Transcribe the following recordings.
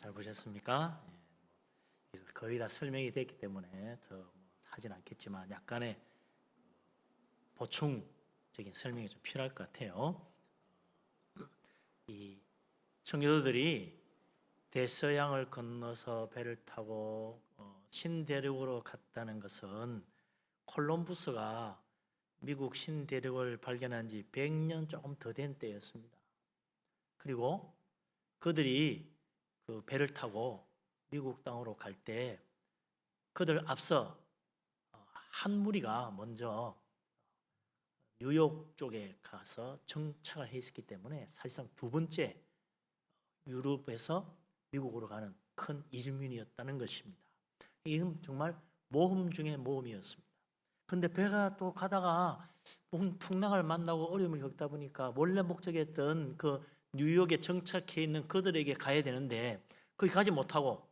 잘 보셨습니까? 거의 다 설명이 됐기 때문에 더 하진 않겠지만 약간의 보충적인 설명이 좀 필요할 것 같아요. 이 청교도들이 대서양을 건너서 배를 타고 신대륙으로 갔다는 것은 콜럼부스가 미국 신대륙을 발견한 지 100년 조금 더 된 때였습니다. 그리고 그들이 그 배를 타고 미국 땅으로 갈 때 그들 앞서 한 무리가 먼저 뉴욕 쪽에 가서 정착을 했었기 때문에 사실상 두 번째 유럽에서 미국으로 가는 큰 이주민이었다는 것입니다. 이건 정말 모험 중에 모험이었습니다. 그런데 배가 또 가다가 풍랑을 만나고 어려움을 겪다 보니까 원래 목적했던 그 뉴욕에 정착해 있는 그들에게 가야 되는데 거기 가지 못하고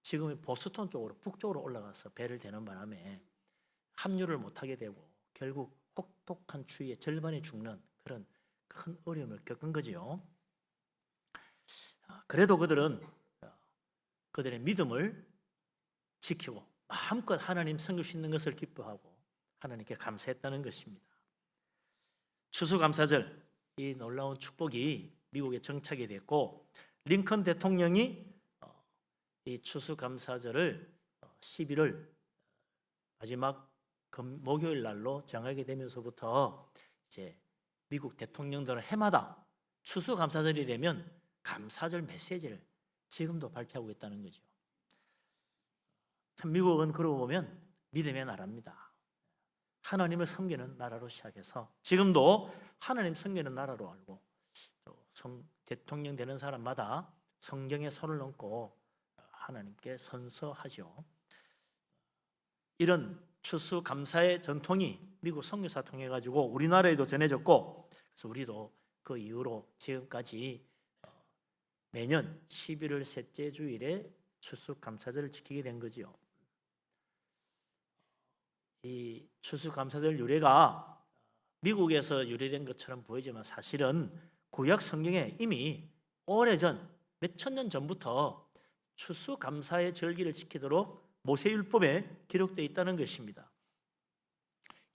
지금 보스턴 쪽으로 북쪽으로 올라가서 배를 대는 바람에 합류를 못하게 되고 결국 혹독한 추위에 절반이 죽는 그런 큰 어려움을 겪은 거지요. 그래도 그들은 그들의 믿음을 지키고 마음껏 하나님 섬기시는 것을 기뻐하고 하나님께 감사했다는 것입니다. 추수감사절, 이 놀라운 축복이 미국에 정착이 됐고 링컨 대통령이 이 추수감사절을 11월 마지막 목요일 날로 정하게 되면서부터 이제 미국 대통령들은 해마다 추수감사절이 되면 감사절 메시지를 지금도 발표하고 있다는 거죠. 참 미국은 그러고 보면 믿음의 나라입니다. 하나님을 섬기는 나라로 시작해서 지금도 하나님 섬기는 나라로 알고 또 대통령 되는 사람마다 성경에 손을 얹고 하나님께 선서하죠. 이런 추수감사의 전통이 미국 선교사 통해 가지고 우리나라에도 전해졌고 그래서 우리도 그 이후로 지금까지 매년 11월 셋째 주일에 추수감사절을 지키게 된 거지요. 이 추수감사절 유래가 미국에서 유래된 것처럼 보이지만 사실은 구약 성경에 이미 오래전 몇천 년 전부터 추수감사의 절기를 지키도록 모세율법에 기록되어 있다는 것입니다.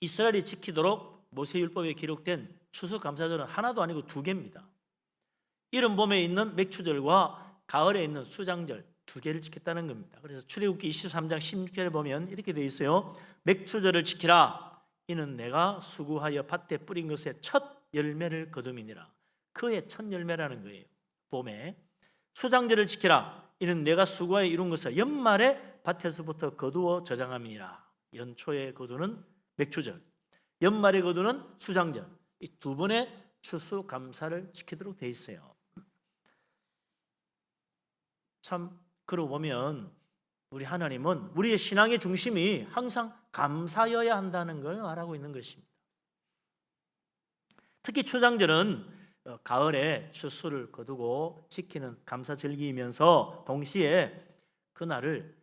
이스라엘이 지키도록 모세율법에 기록된 추수감사절은 하나도 아니고 두 개입니다. 이른봄에 있는 맥추절과 가을에 있는 수장절 두 개를 지켰다는 겁니다. 그래서 출애굽기 23장 16절에 보면 이렇게 되어 있어요. 맥추절을 지키라. 이는 내가 수고하여 밭에 뿌린 것의 첫 열매를 거둠이니라. 그의 첫 열매라는 거예요. 봄에. 수장절을 지키라. 이는 내가 수고하여 이룬 것을 연말에 밭에서부터 거두어 저장함이니라. 연초에 거두는 맥추절, 연말에 거두는 수장절. 이 두 번의 추수감사를 지키도록 되어 있어요. 참 그러고 보면 우리 하나님은 우리의 신앙의 중심이 항상 감사여야 한다는 걸 말하고 있는 것입니다. 특히 추장절은 가을에 추수를 거두고 지키는 감사절기이면서 동시에 그날을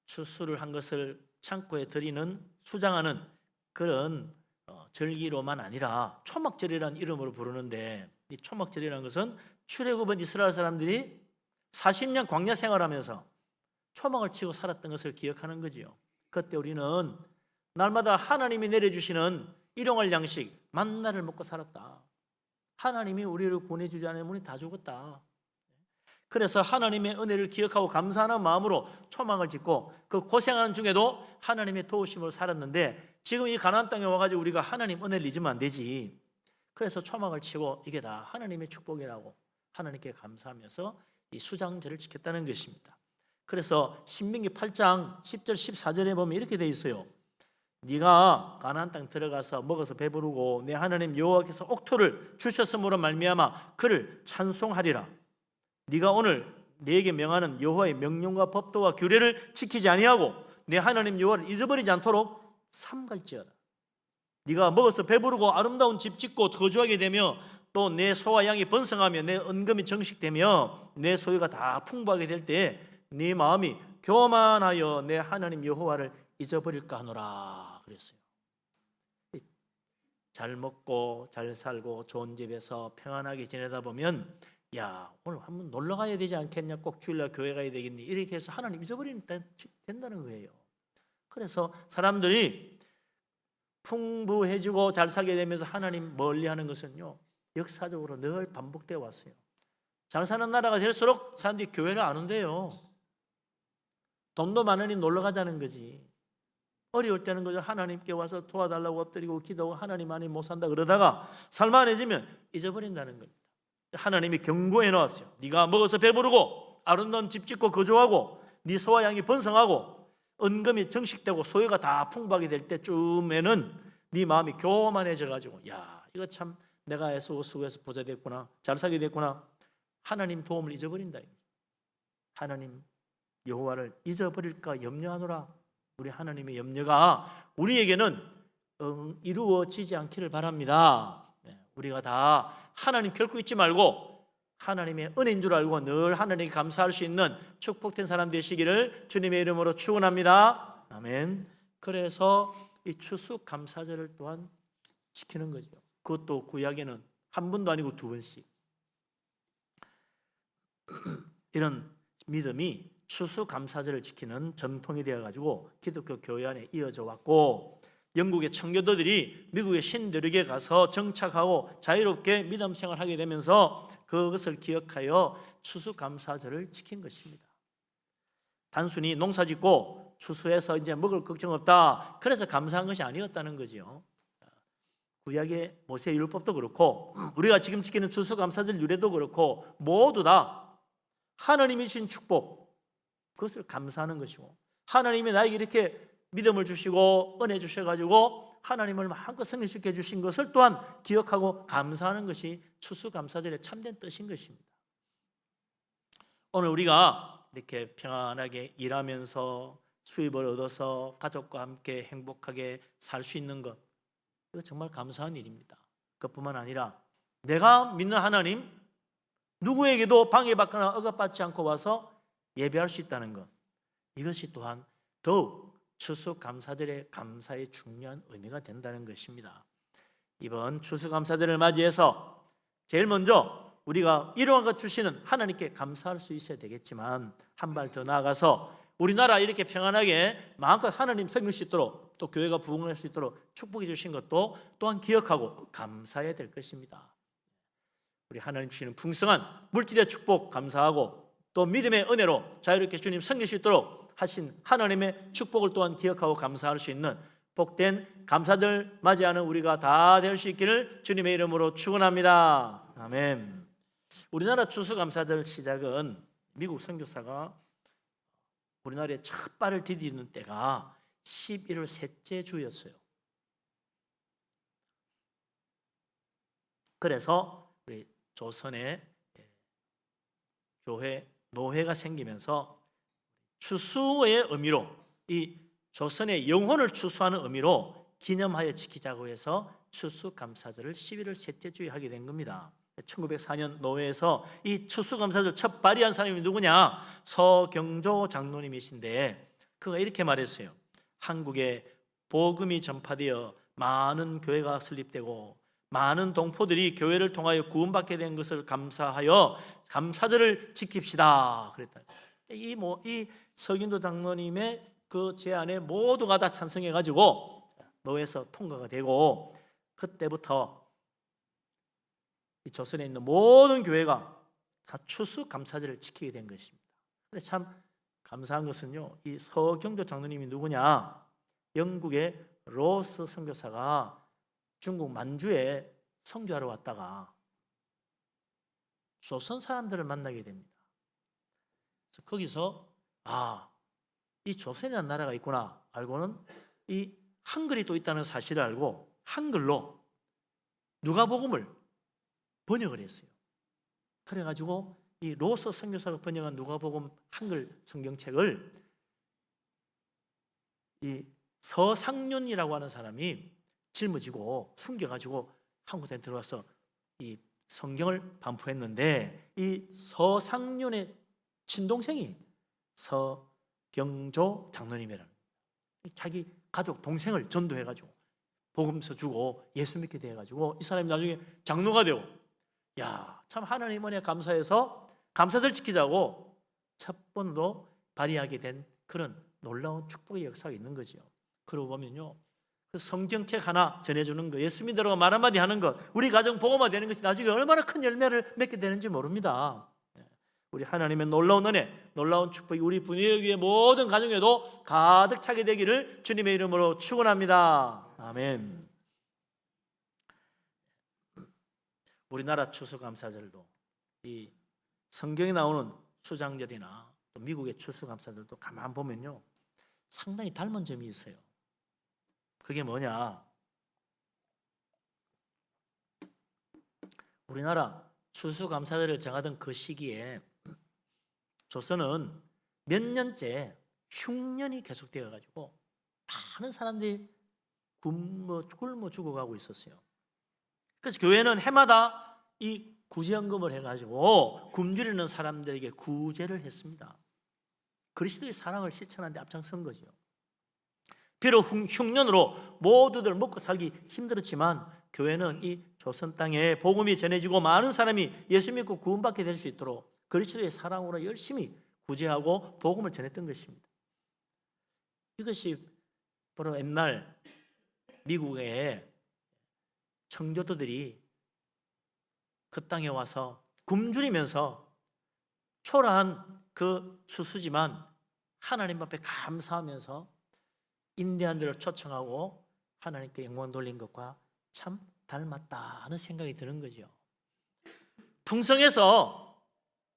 추수를 한 것을 창고에 들이는 수장하는 그런 절기로만 아니라 초막절이라는 이름으로 부르는데 이 초막절이라는 것은 출애굽은 이스라엘 사람들이 40년 광야 생활하면서 초막을 치고 살았던 것을 기억하는 거지요. 그때 우리는 날마다 하나님이 내려주시는 일용할 양식 만나를 먹고 살았다. 하나님이 우리를 구원해주지 않으면 우리 다 죽었다. 그래서 하나님의 은혜를 기억하고 감사하는 마음으로 초막을 짓고 그 고생하는 중에도 하나님의 도우심으로 살았는데 지금 이 가나안 땅에 와가지고 우리가 하나님 은혜를 잊으면 안 되지. 그래서 초막을 치고 이게 다 하나님의 축복이라고 하나님께 감사하면서 이 수장절을 지켰다는 것입니다. 그래서 신명기 8장 10절 14절에 보면 이렇게 돼 있어요. 네가 가나안 땅 들어가서 먹어서 배부르고 내 하나님 여호와께서 옥토를 주셨으므로 말미암아 그를 찬송하리라. 네가 오늘 네게 명하는 여호와의 명령과 법도와 규례를 지키지 아니하고 내 하나님 여호와를 잊어버리지 않도록 삼갈지어다. 네가 먹어서 배부르고 아름다운 집 짓고 거주하게 되며 또 내 소와 양이 번성하며 내 은금이 정식되며 내 소유가 다 풍부하게 될 때 네 마음이 교만하여 내 하나님 여호와를 잊어버릴까 하노라 그랬어요. 잘 먹고 잘 살고 좋은 집에서 평안하게 지내다 보면 야, 오늘 한번 놀러 가야 되지 않겠냐, 꼭 주일날 교회 가야 되겠니, 이렇게 해서 하나님 잊어버리면 된다는 거예요. 그래서 사람들이 풍부해지고 잘 살게 되면서 하나님 멀리하는 것은요, 역사적으로 늘 반복되어 왔어요. 잘 사는 나라가 될수록 사람들이 교회를 안 온대요. 돈도 많으니 놀러 가자는 거지. 어려울 때는 그저 하나님께 와서 도와달라고 엎드리고 기도하고 하나님 아니 못 산다 그러다가 살만해지면 잊어버린다는 겁니다. 하나님이 경고해 놓았어요. 네가 먹어서 배부르고 아름다운 집 짓고 거주하고 네 소와 양이 번성하고 은금이 정식되고 소유가 다 풍부하게 될 때쯤에는 네 마음이 교만해져 가지고 야, 이거 참 내가 애쓰고 수고해서 부자 됐구나, 잘 살게 됐구나, 하나님 도움을 잊어버린다. 하나님 여호와를 잊어버릴까 염려하노라. 우리 하나님의 염려가 우리에게는 이루어지지 않기를 바랍니다. 우리가 다 하나님 결코 잊지 말고 하나님의 은혜인 줄 알고 늘 하나님께 감사할 수 있는 축복된 사람 되시기를 주님의 이름으로 축원합니다. 아멘. 그래서 이 추수감사절을 또한 지키는 거죠. 그것도 구약에는 한 번도 아니고 두 번씩. 이런 믿음이 추수감사절을 지키는 전통이 되어가지고 기독교 교회 안에 이어져 왔고, 영국의 청교도들이 미국의 신대륙에 가서 정착하고 자유롭게 믿음 생활하게 되면서 그것을 기억하여 추수감사절을 지킨 것입니다. 단순히 농사짓고 추수해서 이제 먹을 걱정 없다, 그래서 감사한 것이 아니었다는 거지요. 구약의 모세율법도 그렇고 우리가 지금 지키는 추수감사절 유래도 그렇고 모두 다 하나님이 주신 축복, 그것을 감사하는 것이고, 하나님이 나에게 이렇게 믿음을 주시고 은혜 주셔가지고 하나님을 마음껏 승리시켜 주신 것을 또한 기억하고 감사하는 것이 추수감사절의 참된 뜻인 것입니다. 오늘 우리가 이렇게 평안하게 일하면서 수입을 얻어서 가족과 함께 행복하게 살 수 있는 것, 이거 정말 감사한 일입니다. 그뿐만 아니라 내가 믿는 하나님 누구에게도 방해받거나 억압받지 않고 와서 예배할 수 있다는 것, 이것이 또한 더욱 추수감사절의 감사의 중요한 의미가 된다는 것입니다. 이번 추수감사절을 맞이해서 제일 먼저 우리가 이루어 것 주시는 하나님께 감사할 수 있어야 되겠지만, 한 발 더 나아가서 우리나라 이렇게 평안하게 마음껏 하나님 섬길 수 있도록, 또 교회가 부흥할 수 있도록 축복해 주신 것도 또한 기억하고 감사해야 될 것입니다. 우리 하나님 주시는 풍성한 물질의 축복 감사하고, 또 믿음의 은혜로 자유롭게 주님 섬길 수 있도록 하신 하나님의 축복을 또한 기억하고 감사할 수 있는 복된 감사절 맞이하는 우리가 다 될 수 있기를 주님의 이름으로 축원합니다. 아멘. 우리나라 추수감사절 시작은 미국 선교사가 우리나라에 첫 발을 디디는 때가 11월 셋째 주였어요. 그래서 우리 조선에 교회 노회가 생기면서 추수의 의미로, 이 조선의 영혼을 추수하는 의미로 기념하여 지키자고 해서 추수감사절을 11월 셋째 주에 하게 된 겁니다. 1904년 노회에서 이 추수감사절 첫 발의한 사람이 누구냐? 서경조 장로님이신데, 그가 이렇게 말했어요. 한국에 복음이 전파되어 많은 교회가 설립되고 많은 동포들이 교회를 통하여 구원받게 된 것을 감사하여 감사절을 지킵시다 그랬다. 이 서경조 장로님의 그 제안에 모두가 다 찬성해 가지고 노회에서 통과가 되고, 그때부터 이 조선에 있는 모든 교회가 다 추수감사절을 지키게 된 것입니다. 근데 참 감사한 것은요, 이 서경조 장로님이 누구냐? 영국의 로스 선교사가 중국 만주에 선교하러 왔다가 조선 사람들을 만나게 됩니다. 그래서 거기서 이 조선이라는 나라가 있구나 알고는 이 한글이 또 있다는 사실을 알고 한글로 누가복음을 번역을 했어요. 그래가지고 이 로서 선교사가 번역한 누가복음 한글 성경책을 이 서상륜이라고 하는 사람이 짊어지고 숨겨가지고 한국에 들어와서 이 성경을 반포했는데, 이 서상륜의 친동생이 서경조 장로님이라는, 자기 가족 동생을 전도해가지고 복음서 주고 예수 믿게 돼가지고 이 사람이 나중에 장로가 되고 야, 참 하나님 은혜 감사해서 감사절 지키자고 첫 번도 발휘하게 된 그런 놀라운 축복의 역사가 있는 거죠. 그러고 보면요, 그 성경책 하나 전해주는 거, 예수 믿으라고 말 한마디 하는 것, 우리 가정 복음화 되는 것이 나중에 얼마나 큰 열매를 맺게 되는지 모릅니다. 우리 하나님의 놀라운 은혜, 놀라운 축복이 우리 분위기의 모든 가정에도 가득 차게 되기를 주님의 이름으로 축원합니다. 아멘. 우리나라 추수감사절도 이 성경에 나오는 수장절이나 또 미국의 추수감사절도 가만 보면요, 상당히 닮은 점이 있어요. 그게 뭐냐? 우리나라 추수감사절을 정하던 그 시기에 조선은 몇 년째 흉년이 계속되어 가지고 많은 사람들이 굶어 죽어가고 있었어요. 그래서 교회는 해마다 이 구제연금을 해가지고 굶주리는 사람들에게 구제를 했습니다. 그리스도의 사랑을 실천하는 데 앞장선 거죠. 비록 흉년으로 모두들 먹고 살기 힘들었지만 교회는 이 조선 땅에 복음이 전해지고 많은 사람이 예수 믿고 구원받게 될 수 있도록 그리스도의 사랑으로 열심히 구제하고 복음을 전했던 것입니다. 이것이 바로 옛날 미국의 청교도들이 그 땅에 와서 굶주리면서 초라한 그 추수지만 하나님 앞에 감사하면서 인디안들을 초청하고 하나님께 영광 돌린 것과 참 닮았다는 생각이 드는 거죠. 풍성해서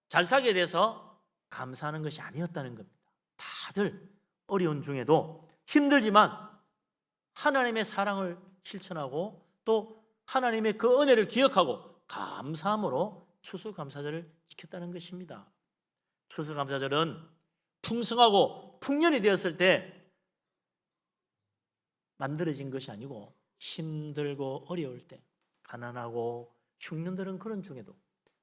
잘 살게 돼서 감사하는 것이 아니었다는 겁니다. 다들 어려운 중에도 힘들지만 하나님의 사랑을 실천하고 또 하나님의 그 은혜를 기억하고 감사함으로 추수감사절을 지켰다는 것입니다. 추수감사절은 풍성하고 풍년이 되었을 때 만들어진 것이 아니고 힘들고 어려울 때, 가난하고 흉년들은 그런 중에도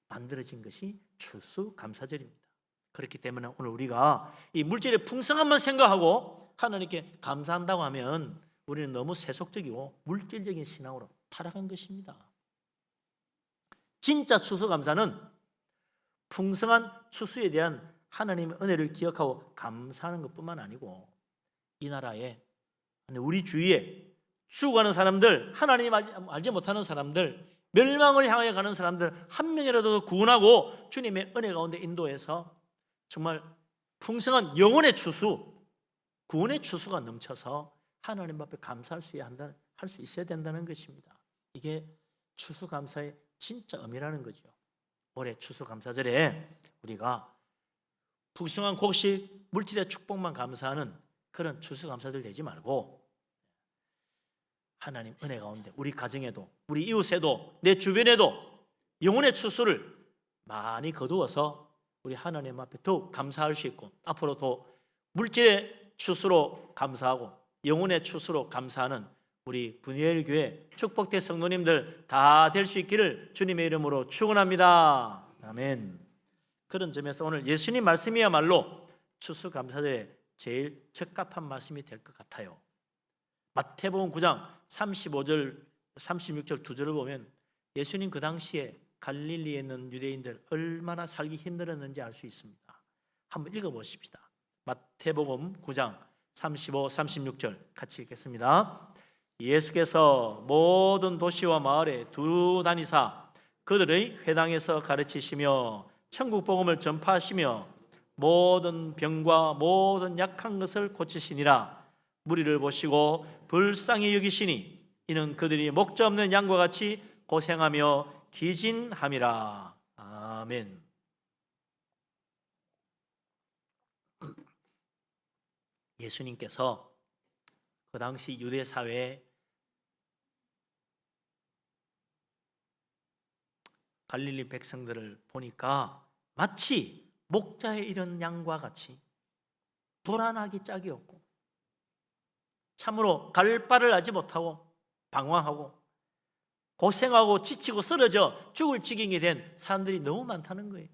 만들어진 것이 추수감사절입니다. 그렇기 때문에 오늘 우리가 이 물질의 풍성함만 생각하고 하나님께 감사한다고 하면 우리는 너무 세속적이고 물질적인 신앙으로 타락한 것입니다. 진짜 추수감사는 풍성한 추수에 대한 하나님의 은혜를 기억하고 감사하는 것뿐만 아니고 이 나라에, 우리 주위에 죽어가는 사람들, 하나님 알지 못하는 사람들, 멸망을 향하여 가는 사람들 한 명이라도 구원하고 주님의 은혜 가운데 인도해서 정말 풍성한 영혼의 추수, 구원의 추수가 넘쳐서 하나님 앞에 감사할 수 있어야 된다는 것입니다. 이게 추수감사의 진짜 의미라는 거죠. 올해 추수감사절에 우리가 풍성한 곡식, 물질의 축복만 감사하는 그런 추수감사절 되지 말고 하나님 은혜 가운데 우리 가정에도, 우리 이웃에도, 내 주변에도 영혼의 추수를 많이 거두어서 우리 하나님 앞에 더욱 감사할 수 있고 앞으로도 물질의 추수로 감사하고 영혼의 추수로 감사하는 우리 분이엘 교회 축복된 성도님들 다 될 수 있기를 주님의 이름으로 축원합니다. 아멘. 그런 점에서 오늘 예수님 말씀이야말로 추수감사절에 제일 적합한 말씀이 될 것 같아요. 마태복음 9장 35절, 36절 두 절을 보면 예수님 그 당시에 갈릴리에 있는 유대인들 얼마나 살기 힘들었는지 알 수 있습니다. 한번 읽어보십시다. 마태복음 9장 35, 36절 같이 읽겠습니다. 예수께서 모든 도시와 마을에 두루 다니사 그들의 회당에서 가르치시며 천국 복음을 전파하시며 모든 병과 모든 약한 것을 고치시니라. 무리를 보시고 불쌍히 여기시니 이는 그들이 목자 없는 양과 같이 고생하며 기진함이라. 아멘. 예수님께서 그 당시 유대 사회에 갈릴리 백성들을 보니까 마치 목자에 이른 양과 같이 불안하기 짝이 없고 참으로 갈 바를 알지 못하고 방황하고 고생하고 지치고 쓰러져 죽을 지경이 된 사람들이 너무 많다는 거예요.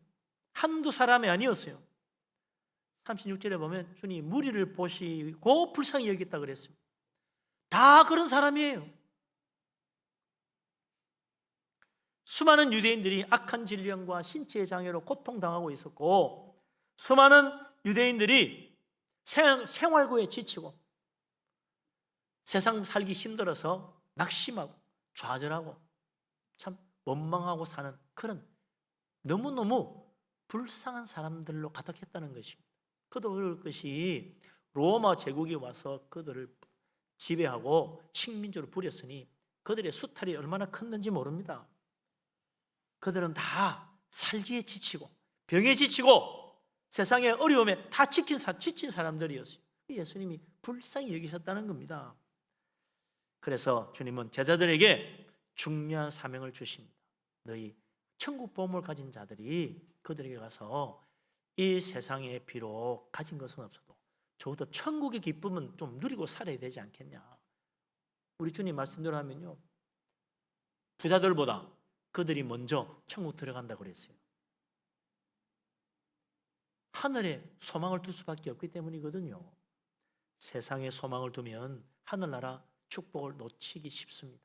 한두 사람이 아니었어요. 36절에 보면 주님 무리를 보시고 불쌍히 여겼다 그랬습니다. 다 그런 사람이에요. 수많은 유대인들이 악한 질병과 신체의 장애로 고통당하고 있었고, 수많은 유대인들이 생활고에 지치고 세상 살기 힘들어서 낙심하고 좌절하고 참 원망하고 사는 그런 너무너무 불쌍한 사람들로 가득했다는 것입니다. 그들 것이 로마 제국이 와서 그들을 지배하고 식민지로 부렸으니 그들의 수탈이 얼마나 컸는지 모릅니다. 그들은 다 살기에 지치고 병에 지치고 세상의 어려움에 다 지친 사람들이었어요. 예수님이 불쌍히 여기셨다는 겁니다. 그래서 주님은 제자들에게 중요한 사명을 주십니다. 너희 천국 보험을 가진 자들이 그들에게 가서 이 세상에 비록 가진 것은 없어도 적어도 천국의 기쁨은 좀 누리고 살아야 되지 않겠냐. 우리 주님 말씀대로 하면요, 부자들보다 그들이 먼저 천국 들어간다고 그랬어요. 하늘에 소망을 둘 수밖에 없기 때문이거든요. 세상에 소망을 두면 하늘나라 축복을 놓치기 쉽습니다.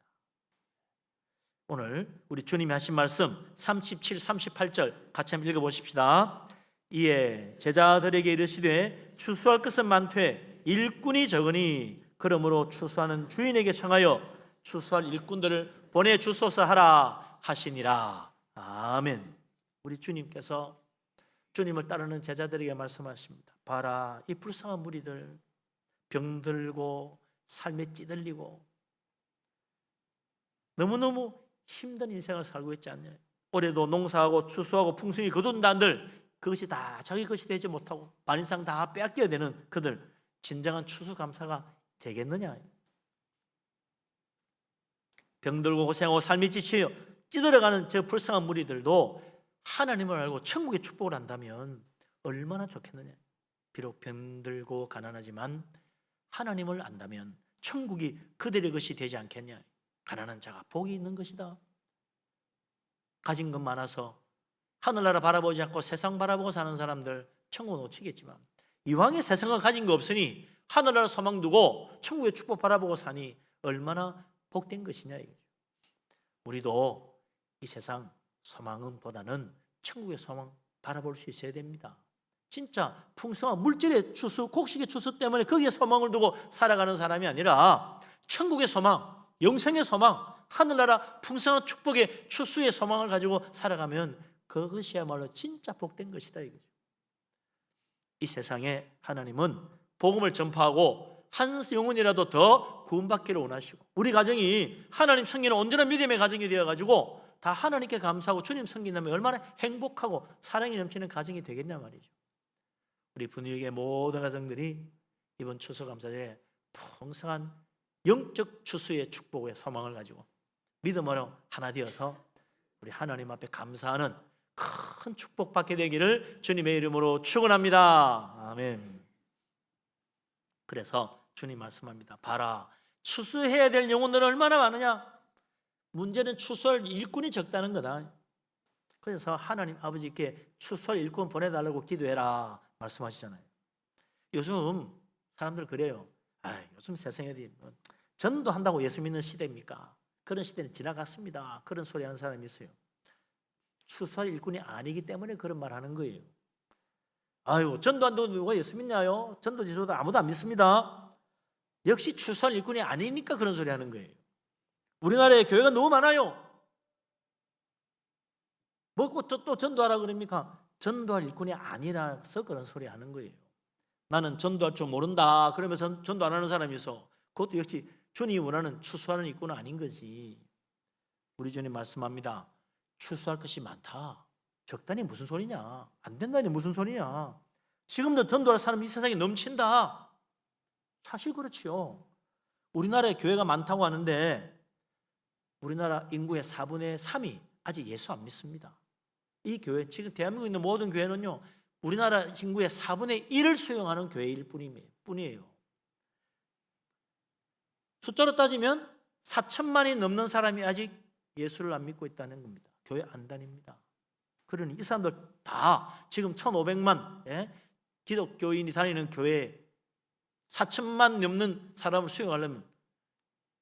오늘 우리 주님이 하신 말씀 37, 38절 같이 한번 읽어보십시다. 이에 제자들에게 이르시되 추수할 것은 많되 일꾼이 적으니 그러므로 추수하는 주인에게 청하여 추수할 일꾼들을 보내주소서 하라 하시니라. 아멘. 우리 주님께서 주님을 따르는 제자들에게 말씀하십니다. 봐라, 이 불쌍한 무리들 병들고 삶에 찌들리고 너무너무 힘든 인생을 살고 있지 않냐. 올해도 농사하고 추수하고 풍성히 거둔 단들 그것이 다 자기 것이 되지 못하고 반인상 다 빼앗겨야 되는 그들 진정한 추수감사가 되겠느냐. 병들고 고생하고 삶이 지치어 찌들어가는 저 불쌍한 무리들도 하나님을 알고 천국의 축복을 한다면 얼마나 좋겠느냐. 비록 병들고 가난하지만 하나님을 안다면 천국이 그들의 것이 되지 않겠냐. 가난한 자가 복이 있는 것이다. 가진 것 많아서 하늘나라 바라보지 않고 세상 바라보고 사는 사람들 천국 놓치겠지만 이왕에 세상을 가진 거 없으니 하늘나라 소망 두고 천국의 축복 바라보고 사니 얼마나 복된 것이냐. 우리도 이 세상 소망보다는 천국의 소망 바라볼 수 있어야 됩니다. 진짜 풍성한 물질의 추수, 곡식의 추수 때문에 거기에 소망을 두고 살아가는 사람이 아니라 천국의 소망, 영생의 소망, 하늘나라 풍성한 축복의 추수의 소망을 가지고 살아가면 그것이야말로 진짜 복된 것이다 이거죠. 이 세상에 하나님은 복음을 전파하고 한 영혼이라도 더 구원받기를 원하시고 우리 가정이 하나님 섬기는 온전한 믿음의 가정이 되어가지고 다 하나님께 감사하고 주님 섬긴다면 얼마나 행복하고 사랑이 넘치는 가정이 되겠냐 말이죠. 우리 분위기의 모든 가정들이 이번 추수감사절에 풍성한 영적 추수의 축복의 소망을 가지고 믿음으로 하나 되어서 우리 하나님 앞에 감사하는 큰 축복 받게 되기를 주님의 이름으로 축원합니다. 아멘. 그래서 주님 말씀합니다. 봐라, 추수해야 될 영혼들은 얼마나 많으냐. 문제는 추수할 일꾼이 적다는 거다. 그래서 하나님 아버지께 추수할 일꾼 보내달라고 기도해라 말씀하시잖아요. 요즘 사람들 그래요. 요즘 세상에 어디 전도한다고 예수 믿는 시대입니까? 그런 시대는 지나갔습니다. 그런 소리 하는 사람이 있어요. 추수할 일꾼이 아니기 때문에 그런 말 하는 거예요. 전도한다고 누가 예수 믿냐요? 전도 지도도 아무도 안 믿습니다. 역시 추수할 일꾼이 아니니까 그런 소리 하는 거예요. 우리나라에 교회가 너무 많아요. 먹고 또 전도하라 그럽니까? 전도할 일꾼이 아니라서 그런 소리 하는 거예요. 나는 전도할 줄 모른다 그러면서 전도 안 하는 사람이 있어. 그것도 역시 주님이 원하는 추수하는 일꾼은 아닌 거지. 우리 주님 말씀합니다. 추수할 것이 많다. 적다니 무슨 소리냐. 안 된다니 무슨 소리냐. 지금도 전도할 사람 이 세상에 넘친다. 사실 그렇지요. 우리나라에 교회가 많다고 하는데 우리나라 인구의 4분의 3이 아직 예수 안 믿습니다. 이 교회, 지금 대한민국에 있는 모든 교회는요, 우리나라 인구의 4분의 1을 수용하는 교회일 뿐이에요. 숫자로 따지면 4천만이 넘는 사람이 아직 예수를 안 믿고 있다는 겁니다. 교회 안 다닙니다. 그러니 이 사람들 다 지금 1,500만 기독교인이 다니는 교회에 4천만 넘는 사람을 수용하려면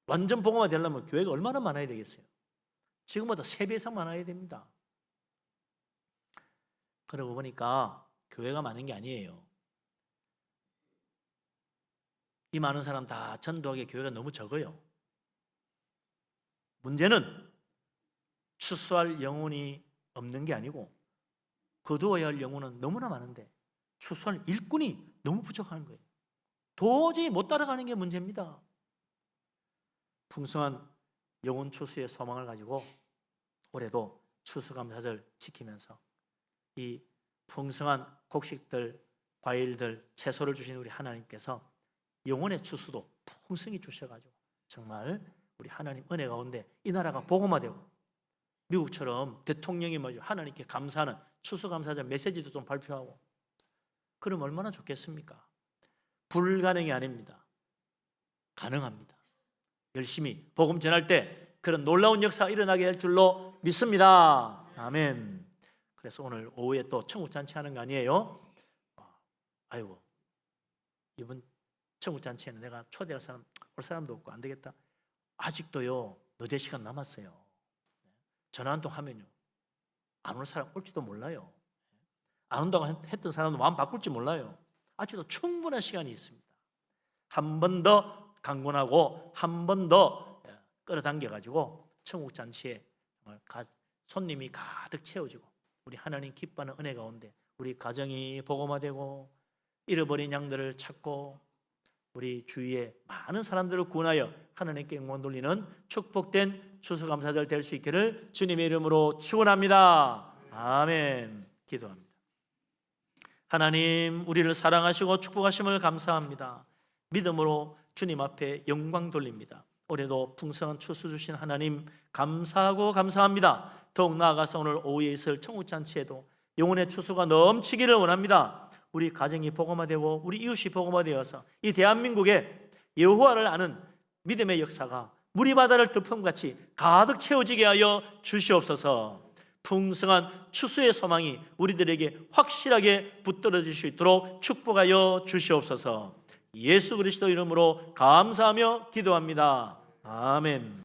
완전 복음화 되려면 교회가 얼마나 많아야 되겠어요? 지금보다 3배 이상 많아야 됩니다. 그러고 보니까 교회가 많은 게 아니에요. 이 많은 사람 다 전도하기에 교회가 너무 적어요. 문제는 추수할 영혼이 없는 게 아니고 거두어야 할 영혼은 너무나 많은데 추수할 일꾼이 너무 부족한 거예요. 도저히 못 따라가는 게 문제입니다. 풍성한 영혼 추수의 소망을 가지고 올해도 추수감사절 지키면서 이 풍성한 곡식들, 과일들, 채소를 주신 우리 하나님께서 영혼의 추수도 풍성히 주셔가지고 정말 우리 하나님 은혜 가운데 이 나라가 복음화되고 미국처럼 대통령이 먼저 하나님께 감사하는 추수감사절 메시지도 좀 발표하고 그럼 얼마나 좋겠습니까? 불가능이 아닙니다. 가능합니다. 열심히 복음 전할 때 그런 놀라운 역사가 일어나게 할 줄로 믿습니다. 아멘. 그래서 오늘 오후에 또 천국잔치 하는 거 아니에요? 아이고 이번 천국잔치에는 내가 초대할 사람 올 사람도 없고 안 되겠다. 아직도요 늦을 시간 남았어요. 전화 한 통 하면요 안 올 사람 올지도 몰라요. 안 온다고 했던 사람도 마음 바꿀지 몰라요. 아직도 충분한 시간이 있습니다. 한 번 더 강권하고 한 번 더 끌어당겨 가지고 천국잔치에 손님이 가득 채워지고 우리 하나님 기뻐하는 은혜 가운데 우리 가정이 복음화되고 잃어버린 양들을 찾고 우리 주위에 많은 사람들을 구원하여 하나님께 영광 돌리는 축복된 추수감사절 될 수 있기를 주님의 이름으로 축원합니다. 아멘. 기도합니다. 하나님 우리를 사랑하시고 축복하심을 감사합니다. 믿음으로 주님 앞에 영광 돌립니다. 올해도 풍성한 추수 주신 하나님 감사하고 감사합니다. 더욱 나아가서 오늘 오후에 있을 천국잔치에도 영혼의 추수가 넘치기를 원합니다. 우리 가정이 복음화되고 우리 이웃이 복음화되어서 이 대한민국에 여호와를 아는 믿음의 역사가 물이 바다를 덮음같이 가득 채워지게 하여 주시옵소서. 풍성한 추수의 소망이 우리들에게 확실하게 붙들어질 수 있도록 축복하여 주시옵소서. 예수 그리스도 이름으로 감사하며 기도합니다. 아멘.